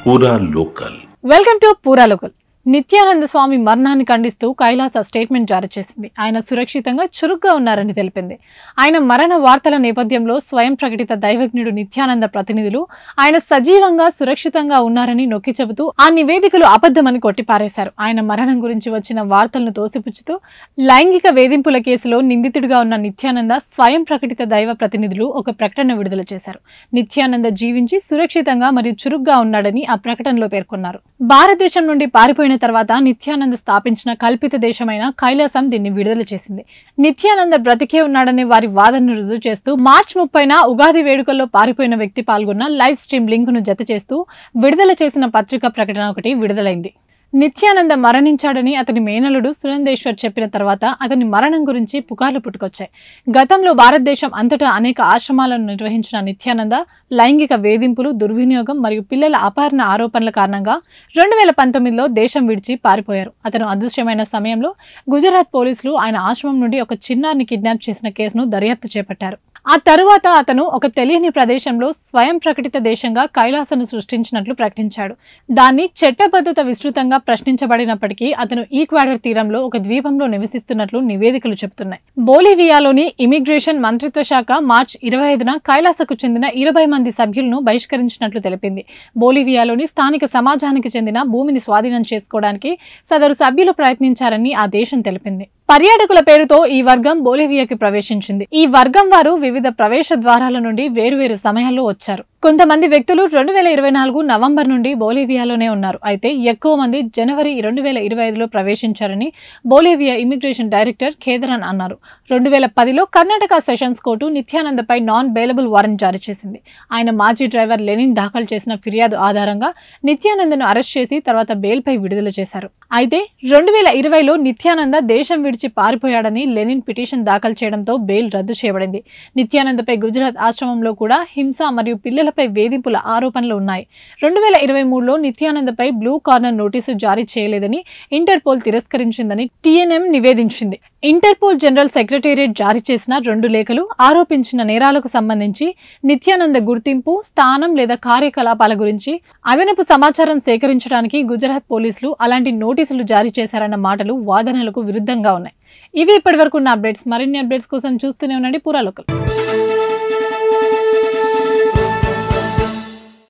పూరా local. Welcome to పూరా local. Nityananda స్వామి మరణాన్ని ఖండిస్తూ కైలాస స్టేట్మెంట్ జారీ చేసింది. ఆయన సురక్షితంగా చురుగ్గా ఉన్నారని తెలిపింది. ఆయన మరణ వార్తల నేపథ్యంలో స్వయం ప్రకటిత దైవజ్ఞుడు నిత్యానంద ప్రతినిధులు ఆయన సజీవంగా సురక్షితంగా ఉన్నారని నొక్కి చెబుతూ ఆ నివేదికలు అబద్ధమని కొట్టిపారేశారు. ఆయన మరణం గురించి వచ్చిన వార్తలను తోసిపుచ్చుతూ లైంగిక వేధింపుల కేసులో నిందితుడిగా ఉన్న నిత్యానంద స్వయం ప్రకటిత దైవ ప్రతినిధులు ఒక ప్రకటన విడుదల చేశారు. నిత్యానంద జీవించి సురక్షితంగా మరియు చురుగ్గా ఉన్నాడని ఆ ప్రకటనలో పేర్కొన్నారు. భారతదేశం నుండి పారిపోయిన తర్వాత నిత్యానంద స్థాపించిన కల్పిత దేశమైన కైలాసం దీన్ని విడుదల చేసింది. నిత్యానంద బ్రతికే ఉన్నాడనే వారి వాదనను రుజువు చేస్తూ మార్చి 30న ఉగాది వేడుకల్లో పారిపోయిన వ్యక్తి పాల్గొన్న లైవ్ స్ట్రీమ్ లింక్ ను జత చేస్తూ విడుదల చేసిన పత్రికా ప్రకటన ఒకటి విడుదలైంది. నిత్యానంద మరణించాడని అతని మేనలుడు సునందేశ్వర్ చెప్పిన తర్వాత అతని మరణం గురించి పుకార్లు పుట్టుకొచ్చాయి. గతంలో భారతదేశం అంతటా అనేక ఆశ్రమాలను నిర్వహించిన నిత్యానంద లైంగిక వేధింపులు, దుర్వినియోగం మరియు పిల్లల అపహరణ ఆరోపణల కారణంగా 2019లో దేశం విడిచి పారిపోయారు. అతను అదృశ్యమైన సమయంలో గుజరాత్ పోలీసులు ఆయన ఆశ్రమం నుండి ఒక చిన్నారిని కిడ్నాప్ చేసిన కేసును దర్యాప్తు చేపట్టారు. ఆ తరువాత అతను ఒక తెలియని ప్రదేశంలో స్వయం ప్రకటిత దేశంగా కైలాసను సృష్టించినట్లు ప్రకటించాడు. దాన్ని చట్టబద్ధత విస్తృతంగా ప్రశ్నించబడినప్పటికీ అతను ఈక్వాడర్ తీరంలో ఒక ద్వీపంలో నివసిస్తున్నట్లు నివేదికలు చెబుతున్నాయి. బొలివియాలోని ఇమిగ్రేషన్ మంత్రిత్వ శాఖ మార్చి 25న కైలాసకు చెందిన 20 మంది సభ్యులను బహిష్కరించినట్లు తెలిపింది. బొలివియాలోని స్థానిక సమాజానికి చెందిన భూమిని స్వాధీనం చేసుకోవడానికి సదరు సభ్యులు ప్రయత్నించారని ఆ దేశం తెలిపింది. పర్యాటకుల పేరుతో ఈ వర్గం బొలివియాకి ప్రవేశించింది. ఈ వర్గం వారు వివిధ ప్రవేశ ద్వారాల నుండి వేరువేరు సమయాల్లో వచ్చారు. కొంతమంది వ్యక్తులు 2024 నవంబర్ నుండి బొలివియాలోనే ఉన్నారు. అయితే ఎక్కువ మంది జనవరి 2025లో ప్రవేశించారని బొలివియా ఇమిగ్రేషన్ డైరెక్టర్ ఖేదరన్ అన్నారు. 2010లో కర్ణాటక సెషన్స్ కోర్టు నిత్యానందపై నాన్ బెయిలబుల్ వారెంట్ జారీ చేసింది. ఆయన మాజీ డ్రైవర్ లెనిన్ దాఖలు చేసిన ఫిర్యాదు ఆధారంగా నిత్యానందను అరెస్ట్ చేసి తర్వాత బెయిల్పై విడుదల చేశారు. అయితే 2020లో నిత్యానంద దేశం విడిచి పారిపోయాడని లెనిన్ పిటిషన్ దాఖలు చేయడంతో బెయిల్ రద్దు చేయబడింది. నిత్యానందపై గుజరాత్ ఆశ్రమంలో కూడా హింస మరియు పిల్లలపై వేధింపుల ఆరోపణలు ఉన్నాయి. 2023లో నిత్యానందపై బ్లూ కార్నర్ నోటీసు జారీ చేయలేదని ఇంటర్పోల్ తిరస్కరించిందని TNM నివేదించింది. ఇంటర్పోల్ జనరల్ సెక్రటేరియట్ జారీ చేసిన 2 లేఖలు ఆరోపించిన నేరాలకు సంబంధించి నిత్యానంద గుర్తింపు, స్థానం లేదా కార్యకలాపాల గురించి అదనపు సమాచారం సేకరించడానికి గుజరాత్ పోలీసులు అలాంటి నోటీసులు జారీ చేశారన్న మాటలు వాదనలకు విరుద్ధంగా ఉన్నాయి. ఇవి ఇప్పటివరకు ఉన్న అప్డేట్స్. మరిన్ని అప్డేట్స్ కోసం చూస్తూనే ఉండండి పూరా లోకల్.